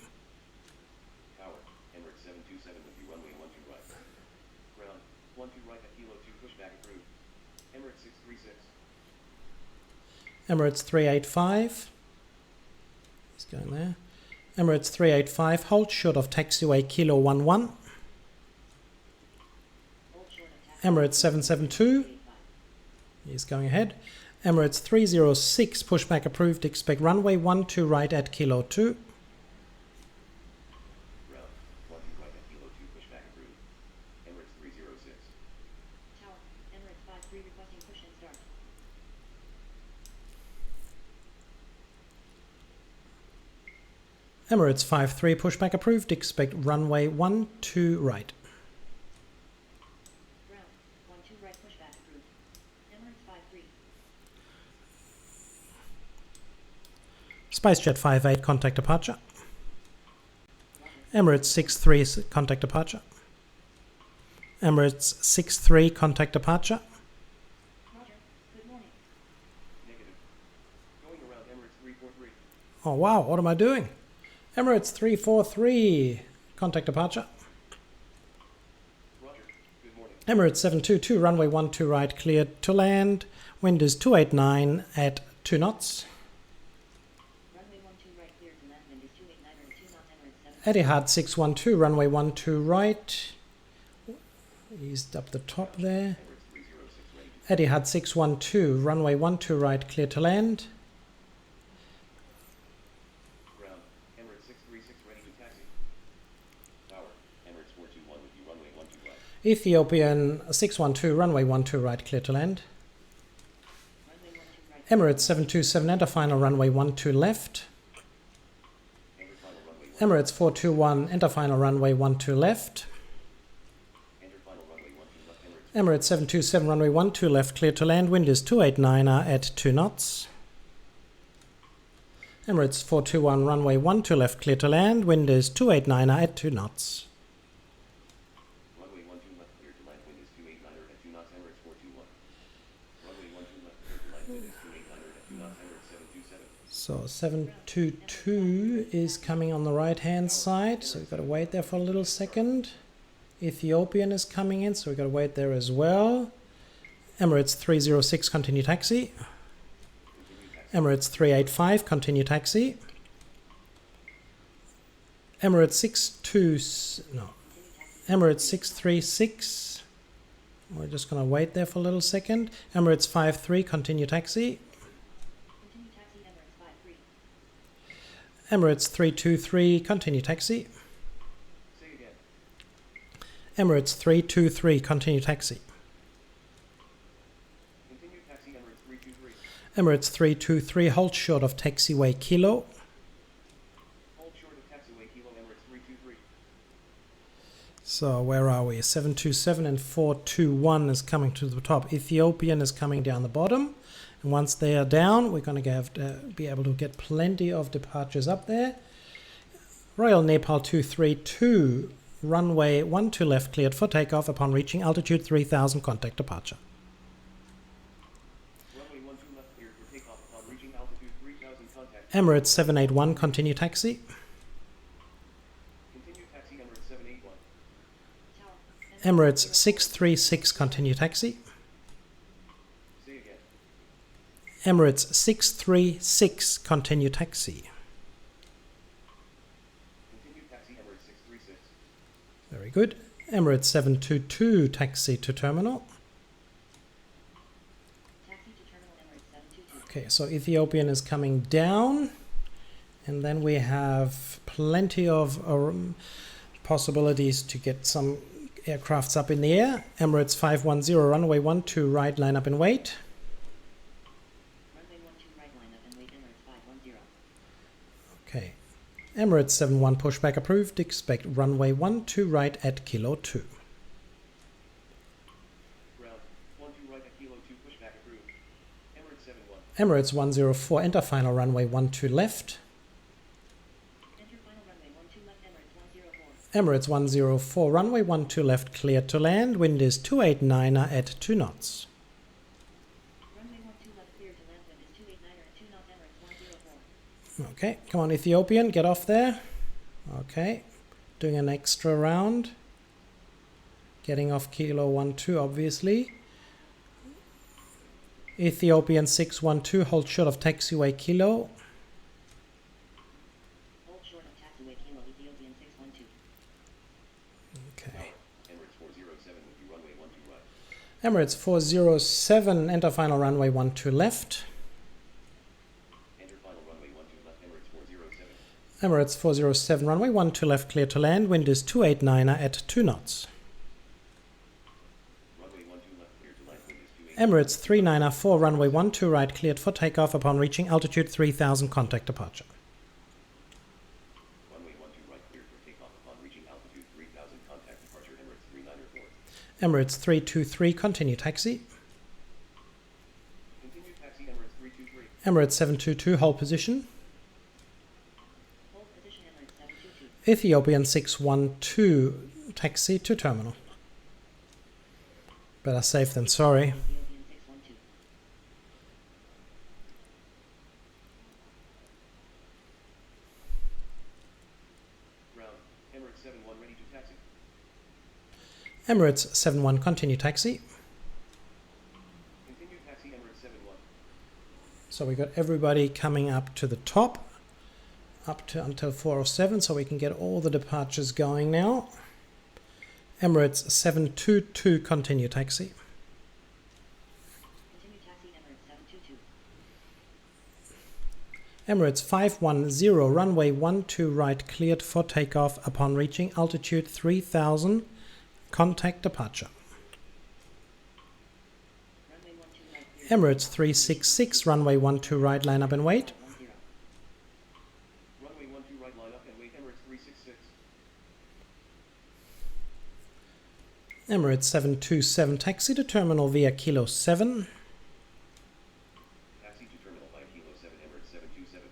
Tower, Emirates 727 with you runway 12 right. Ground, 12 right at Kilo 2 pushback approved. Emirates 636. Emirates 385. He's going there. Emirates 385, hold short of taxiway Kilo 11. Hold short of taxi. Emirates 772. 385. He's going ahead. Emirates 306, pushback approved, expect runway 12 right at Kilo 2. Ground, 12 right at Kilo 2 pushback approved. Emirates 306. Tower, Emirates 53 requesting push and start. Emirates 53, pushback approved, expect runway 12 right. Ground, 12 right pushback approved. Emirates 53. SpiceJet 58, contact departure. Roger. Emirates 63, contact departure. Emirates 63, contact departure. Roger. Good morning. Negative. Going around Emirates 343. Oh wow, what am I doing? Emirates 343, contact departure. Roger. Good morning. Emirates 722, runway 12 right, cleared to land. Wind is 289 at 2 knots. Runway 12 right cleared to land. Wind is 289 or 2 knots. Emirates 7. Etihad 612, runway 12 right. He's up the top there. Emirates 306 ready to Etihad 612, runway 12 right, clear to land. ground. Emirates 636 ready to taxi. Tower, Emirates 421 with you runway 12 right. Ethiopian 612, runway 12 right, clear to land. Runway 12 right. Emirates 727, enter final runway 12 left. Enter final runway 12. Emirates 421, enter final runway 12 left. Enter final runway 12 left. Emirates 727, runway 12 left, clear to land. Wind is 289 at 2 knots. Emirates 421, runway 12 left, clear to land. Wind is 289 at 2 knots. Runway 12 left clear to land. Wind is 289 at 2 knots. Emirates 421. Runway 12 left clear to land. Wind is 289 at 2 knots. Emirates 727. So 722 is coming on the right hand side, so we've got to wait there for a little second. Ethiopian is coming in, so we've got to wait there as well. Emirates 306, continue taxi. Emirates 385, continue taxi. Emirates 636. We're just going to wait there for a little second. Emirates 53, continue taxi. Continue taxi Emirates 53. Emirates 323, continue taxi. Say again. Emirates 323, continue taxi. Continue taxi Emirates 323. Emirates 323, hold short of taxiway Kilo. Hold short of taxiway Kilo Emirates 323. So where are we? 727 and 421 is coming to the top. Ethiopian is coming down the bottom. And once they are down, we're going to have to be able to get plenty of departures up there. Royal Nepal 232 runway 12 left cleared for takeoff upon reaching altitude 3000, contact departure. Runway 12 left cleared for takeoff upon reaching altitude 3000, contact. Emirates 781, continue taxi. Continue taxi Emirates 781. Tower. Emirates 636, continue taxi. Say again. Emirates 636, continue taxi. Continue taxi Emirates 636. Very good. Emirates 722, taxi to terminal. Taxi to terminal Emirates 722. Okay, so Ethiopian is coming down, and then we have plenty of possibilities to get some aircrafts up in the air. Emirates 510, runway 12 right, line up and wait. Runway 12 right line up and wait Emirates 510. Okay. Emirates 71, pushback approved. Expect runway 12 right at kilo 2. Ground 12 right at kilo 2, pushback approved. Emirates 71. Emirates 104, enter final runway 12 left. Enter final runway 12 left Emirates 104. Emirates 104, runway 12 left, cleared to land. Wind is 289er at 2 knots. Runway 12 left clear to land wind is 289er at 2 knots Emirates 104. Okay, come on Ethiopian, get off there. Okay, doing an extra round. Getting off kilo 12, obviously. Ethiopian 612, hold short of taxiway kilo. Hold short of taxiway kilo Ethiopian 612. Okay. Emirates 407 with you runway 12 right. Emirates 407, enter final runway 12 left. Enter final runway 12 left Emirates 407. Emirates 407, runway 12 left, clear to land. Wind is 289er at 2 knots. Runway 12 left clear to land wind is 289. Emirates 394, runway 12 right, cleared for takeoff upon reaching altitude 3000, contact departure. Runway 12 right cleared for takeoff upon reaching altitude 3000, contact departure Emirates 394. Emirates 323, continue taxi. Continue taxi Emirates 323. Emirates 722, hold position. Hold position Emirates 722. Ethiopian 612, taxi to terminal. Better safe than sorry. Ethiopian 612. Ground Emirates 71 ready to taxi. Emirates 71, continue taxi. Continue taxi Emirates 71. So we got everybody coming up to the top, up to until 407, so we can get all the departures going now. Emirates 722, continue taxi. Continue taxi Emirates 722. Emirates 510, runway 12 right, cleared for takeoff upon reaching altitude 3000, contact departure. Runway 12 right clear. Emirates 366, runway 12 right, line up and wait. 10. Runway 12 right line up and wait Emirates 366. Emirates 727, taxi to terminal via kilo 7. Taxi to terminal by kilo 7 Emirates 727.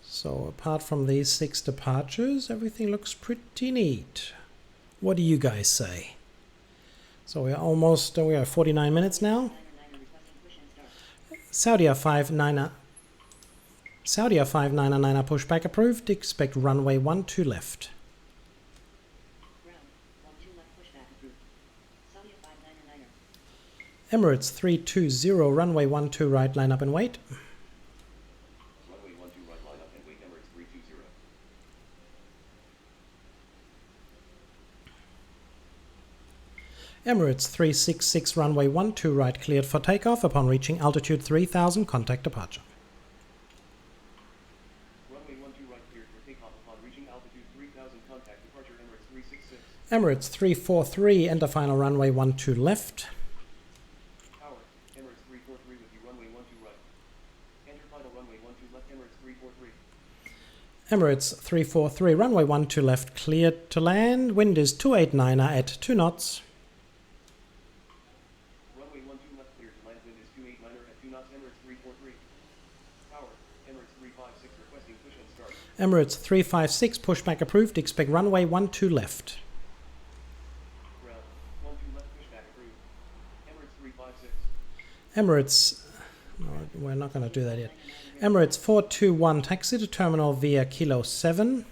So apart from these 6 departures, everything looks pretty neat. What do you guys say? So we are 49 minutes now. 9er requesting push and start. Saudia 59er. Saudia 599er pushback approved. Expect runway 12 left. Ground 12 left pushback approved. Saudia 599er. Emirates 320, runway 12 right, line up and wait. Runway 12 right line up and wait Emirates 320. Emirates 366, runway 12 right, cleared for takeoff upon reaching altitude 3000, contact departure. Runway 12 right cleared for takeoff upon reaching altitude 3000, contact departure Emirates 366. Emirates 343, enter final runway 12 left. Tower Emirates 343 with you runway 12 right. Enter final runway 12 left Emirates 343. Emirates 343, runway 12 left, cleared to land. Wind is 289er at 2 knots. Runway 12 left cleared to land wind is 289er at 2 knots Emirates Emirates 356, pushback approved, expect runway 12 left. Ground, 12 left, pushback approved. Emirates 356. Emirates, no, we're not going to do that yet. Emirates 421, taxi to terminal via Kilo 7.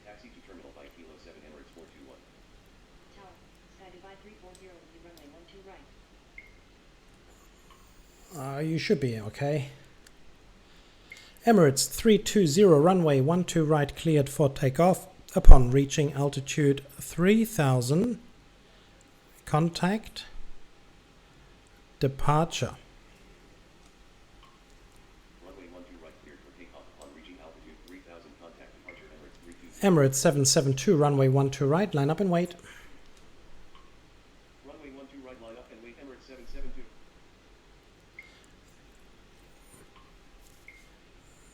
Taxi to terminal by Kilo 7, Emirates 421. Tower, sky Dubai 340 will be runway 12 right. You should be okay. Emirates 320, runway 12 right, cleared for takeoff. Upon reaching altitude 3000, contact departure. Runway 12 right, cleared for takeoff upon reaching altitude 3000, contact departure, Emirates 322. Emirates 772, runway 12 right, line up and wait. Runway 12 right, line up and wait, Emirates 772.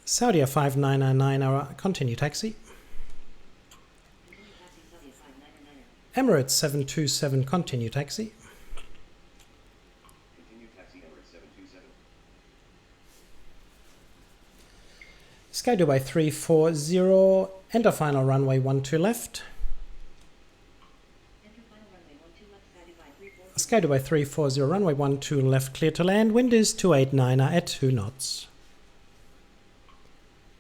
Saudia 5999, continue taxi. Continue taxi Saudia 5999. Emirates 727, continue taxi. Continue taxi, Emirates 727. Sky Dubai 340, enter final runway 12 left. Enter final runway 12 left, sky Dubai 340. Sky Dubai 340, runway 12 left, clear to land, wind is 289 at 2 knots.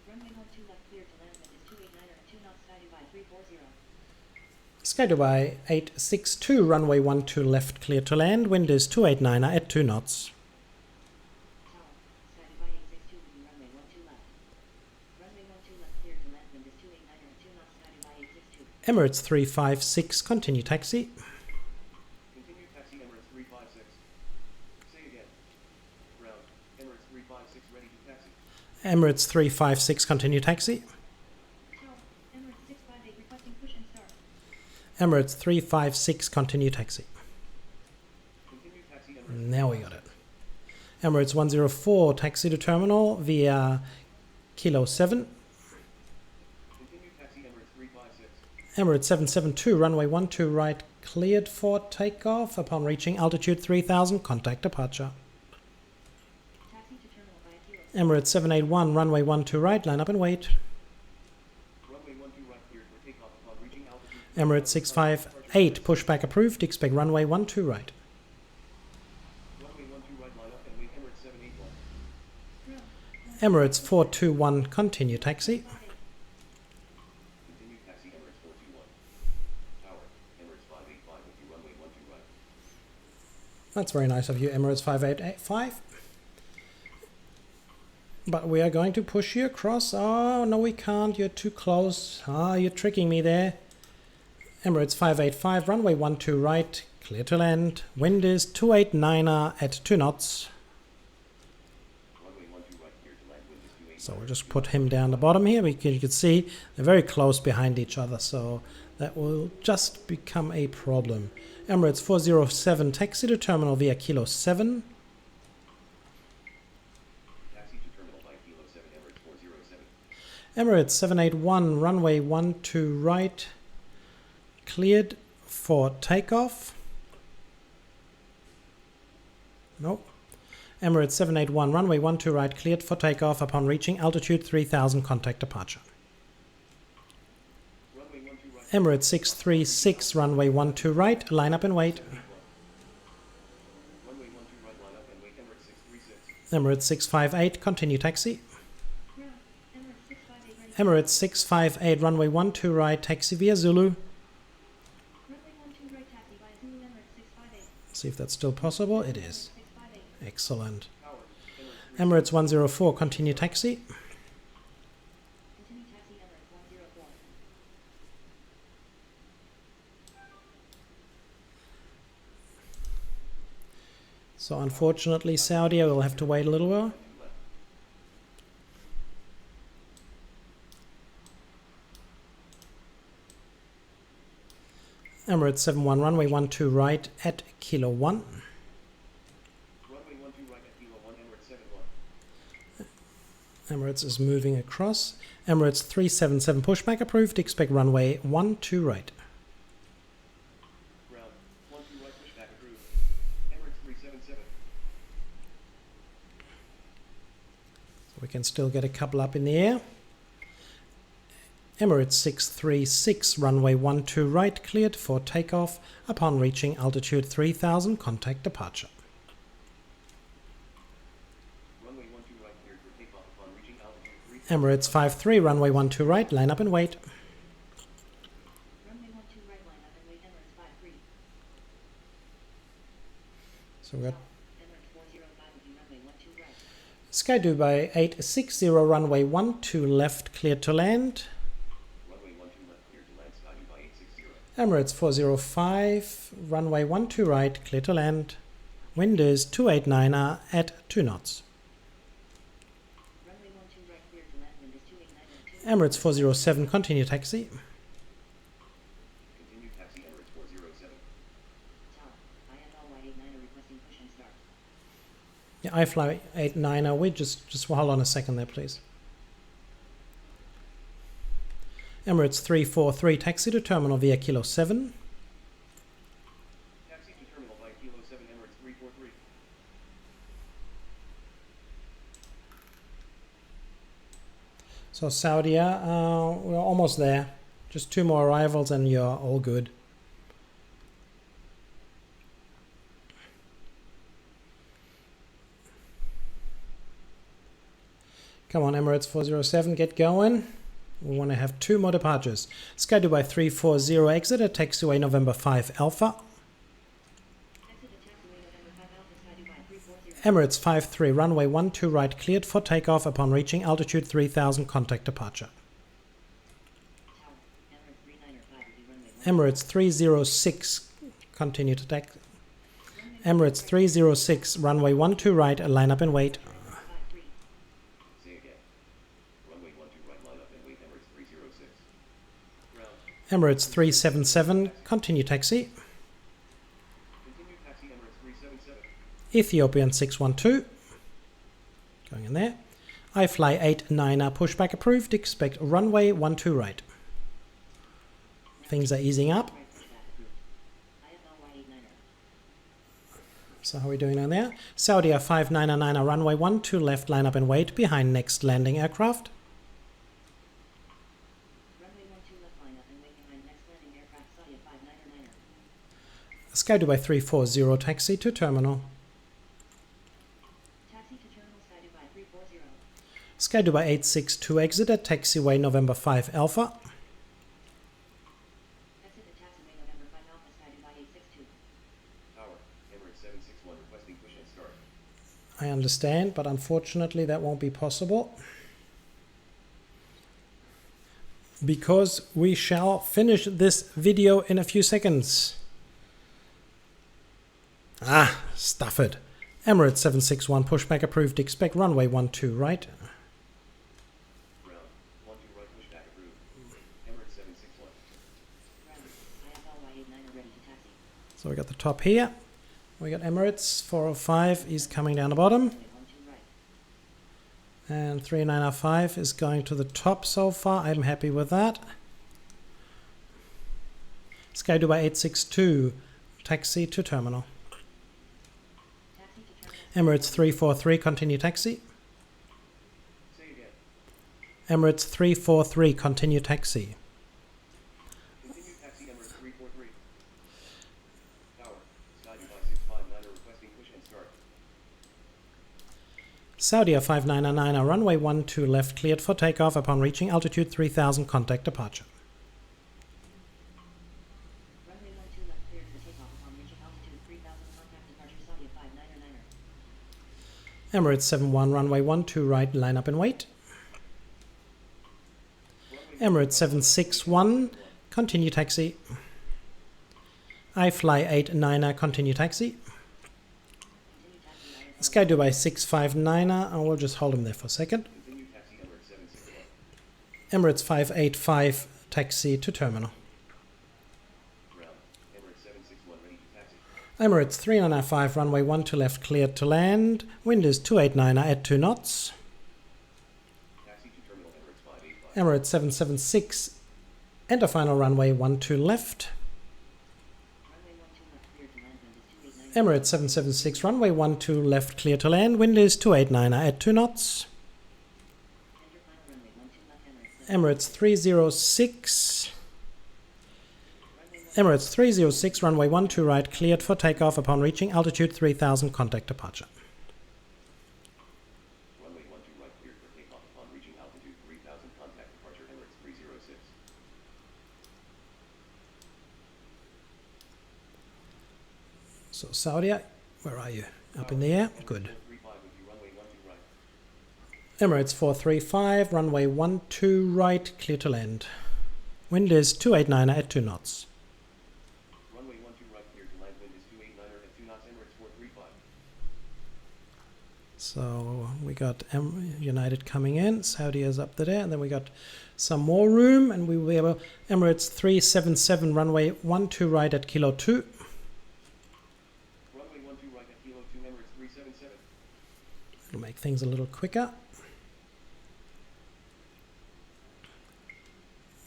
Runway 12 left, clear to land, wind is 289 at 2 knots, sky Dubai 340. Sky Dubai 862, runway 12 left, clear to land, wind is 289 at 2 knots. Tower, sky Dubai 862 will be runway 12 left. Runway 12 left, clear to land, wind is 289 at 2 knots, sky Dubai 862. Emirates 356, continue taxi. Continue taxi, Emirates 356. Say again. Ground, Emirates 356, ready to taxi. Emirates 356, continue taxi. Tower, Emirates 658 requesting push and start. Emirates 356, continue taxi. Continue taxi, Emirates. Now we got it. Emirates 104, taxi to terminal via Kilo 7. Continue taxi, Emirates 356. Emirates 772, runway 12 right, cleared for takeoff. Upon reaching altitude 3000, contact departure. Taxi to terminal via Kilo. Emirates 781, runway 12 right, line up and wait. Runway 12 right, cleared for takeoff upon reaching altitude. Emirates 658, pushback approved, expect runway 12 right. Runway 12 right, line up and wait, Emirates 781. Ground, Emirates 421, continue taxi. Continue taxi, Emirates 421. Tower, Emirates 585 with you, runway 12 right. That's very nice of you, Emirates 585. But we are going to push you across. Oh, no we can't, you're too close. Ah, you're tricking me there. Emirates 585, runway 12 right, clear to land. Wind is 289 at 2 knots. Runway 12 right, cleared to land, wind is 289. So we'll just put him down the bottom here. You can see they're very close behind each other, so that will just become a problem. Emirates 407, taxi to terminal via Kilo 7. Taxi to terminal by Kilo 7, Emirates 407. Emirates 781, runway 12 right, cleared for takeoff. Nope. Emirates 781, runway 12 right, cleared for takeoff. Upon reaching altitude 3000, contact departure. Runway 12 right. Emirates 636, runway 12 right, line up and wait. Runway 12 right, line up and wait, Emirates 636. Emirates 658, continue taxi. ground, Emirates 658 ready. Emirates 658, runway 12 right, taxi via Zulu. Runway 12 right, taxi via Zulu, Emirates 658. See if that's still possible. It is. 658. Excellent. Tower, Emirates 104, continue taxi. Continue taxi, Emirates 104. So unfortunately, Saudi, I will have to wait a little while. Emirates 71, runway 12 right at Kilo 1. Runway 12 right at Kilo 1, Emirates 71. Emirates is moving across. Emirates 377, pushback approved. Expect runway 12 right. Ground, 12 right, pushback approved. Emirates 377. So we can still get a couple up in the air. Emirates 636, runway 12 right, cleared for takeoff upon reaching altitude 3000, contact departure. Runway 12 right cleared for takeoff upon reaching altitude 3000. Emirates 53, runway 12 right, line up and wait. Runway 12 right, line up and wait. Emirates 53. So we got Emirates 405 will be runway 12 right. Sky Dubai 860, runway 12 left, cleared to land. Runway 12 left cleared to land. Sky Dubai 860. Emirates 405, runway 12 right, clear to land. Wind is 289er at 2 knots. Runway 12 right, cleared to land. Wind is 289 at 2. Emirates 407, continue taxi. Continue taxi Emirates 407. Tower, IFL Y89 requesting push and start. Yeah, iFly 89er, we just hold on a second there, please. Emirates 343, taxi to terminal via Kilo 7. Taxi to terminal by Kilo 7 Emirates 343. So Saudia, we're almost there. Just 2 more arrivals and you're all good. Come on, Emirates 407, get going. We want to have 2 more departures. Sky Dubai 340, exit at taxiway November 5 Alpha. Exit at taxiway November 5 Alpha, Sky Dubai 340. Emirates 53, runway 12 right, cleared for takeoff upon reaching altitude 3000, contact departure. Tower, Emirates 395 will be runway 12. Emirates 306, continue to taxi. Emirates 306, runway 12 right, line up and wait. 53. Say again. Runway 12 right line up and wait Emirates 306. Ground. Emirates 377, continue taxi. Continue taxi Emirates 377. Ethiopian 612, going in there. iFly 89er, pushback approved, expect runway 12 right. Things are easing up. Right, pushback approved. IFL Y89. So how are we doing down there? Saudi 599er, runway 12 left, line up and wait behind next landing aircraft. Runway 12 left, line up and wait behind next landing aircraft. Saudi 599er. Sky Dubai 340, taxi to terminal. Taxi to terminal Sky Dubai 340. Sky Dubai 862, exit at taxiway November 5 Alpha. Exit at taxiway November 5 Alpha, Sky Dubai 862. Tower. Emirates 761 requesting push and start. I understand, but unfortunately that won't be possible. Because we shall finish this video in a few seconds. Ah, stuff it. Emirates 761, pushback approved, expect runway 12 right. Ground. 12 right pushback approved. Emirates 761. Ground, IFL Y89 ready to taxi. So we got the top here. We got Emirates 405 is coming down the bottom. Runway 12 right. And 3905 is going to the top so far. I'm happy with that. Sky Dubai 862, taxi to terminal. Taxi to terminal. Emirates 343, continue taxi. Say again. Emirates 343, continue taxi. Continue taxi Emirates 343. Tower. Sky Dubai 659 requesting push and start. Saudi 599, runway 12 left, cleared for takeoff upon reaching altitude 3000, contact departure. Runway 12 left cleared for takeoff upon reaching altitude 3000, contact departure Saudi 599er. Emirates 71, runway 12 right, line up and wait. Emirates 761, continue taxi. iFly 89er, continue taxi. Continue taxi IFL. Sky Dubai 659er, I will just hold him there for a second. Continue taxi Emirates 761. Emirates 585, taxi to terminal. Ground. Emirates 761 ready to taxi. Emirates 3905, runway 12 left, cleared to land. Wind is 289er at 2 knots. Taxi to terminal Emirates 585. Emirates 776, enter final runway 12 left. Runway 12 left cleared to land. Wind is 289er. Emirates 776, runway 12 left, clear to land. Wind is 289er at 2 knots. Enter final runway 12 left Emirates 306. Emirates 306, runway 12 right, cleared for takeoff upon reaching altitude 3000, contact departure. Runway 12 right, cleared for takeoff upon reaching altitude 3000, contact departure Emirates 306. So Saudi, where are you? Up in the air? Good. 435 with you, runway 12 right. Emirates 435, runway 12 right, clear to land. Wind is 289er at 2 knots. Runway 12 right, cleared to land, wind is 289er at 2 knots, Emirates 435. So we got United coming in, Saudi is up there, and then we got some more room, and we will be able, Emirates 377, runway 12 right at kilo 2. Runway 12 right at kilo 2, Emirates 377. It'll make things a little quicker.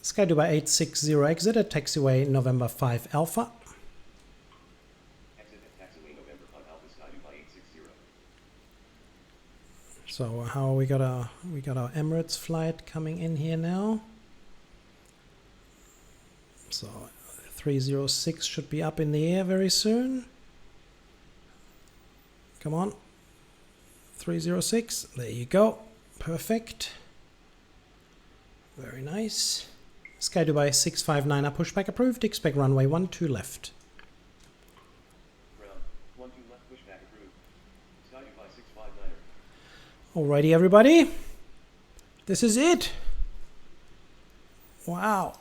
Sky Dubai 860 exit at taxiway November 5 Alpha. Exit at taxiway November 5 Alpha, Sky Dubai 860. So how we got our Emirates flight coming in here now. So 306 should be up in the air very soon. Come on. 306. There you go. Perfect. Very nice. Sky Dubai 659er pushback approved. Expect runway 12 left. Ground 12 left, pushback approved. Sky Dubai 659er. Alrighty, everybody. This is it. Wow.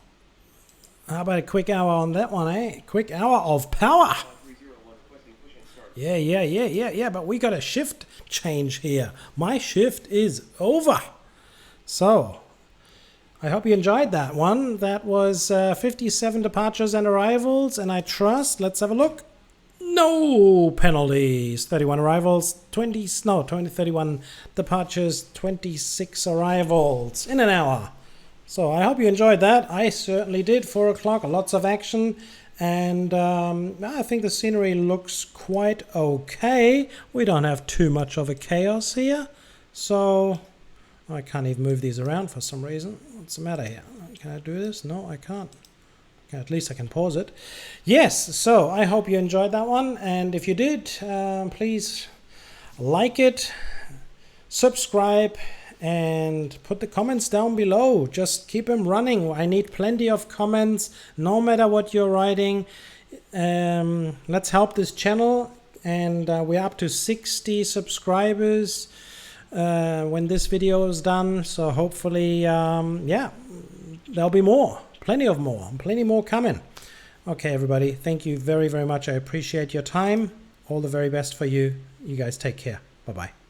How about a quick hour on that one, eh? Quick hour of power. 5301 requesting push and start. Yeah, but we got a shift change here. My shift is over. So, I hope you enjoyed that one. That was 57 departures and arrivals, and I trust, let's have a look. No penalties. 31 arrivals, 31 departures, 26 arrivals in an hour. So I hope you enjoyed that. I certainly did. 4 o'clock, lots of action. And I think the scenery looks quite okay. We don't have too much of a chaos here. So I can't even move these around for some reason. What's the matter here? Can I do this? No, I can't. Okay, at least I can pause it. Yes, so I hope you enjoyed that one. And if you did, please like it, subscribe, and put the comments down below. Just keep them running. I need plenty of comments, no matter what you're writing. Let's help this channel. And we're up to 60 subscribers when this video is done. So hopefully, yeah, there'll be more. Plenty more coming. Okay, everybody. Thank you very, very much. I appreciate your time. All the very best for you. You guys take care. Bye-bye.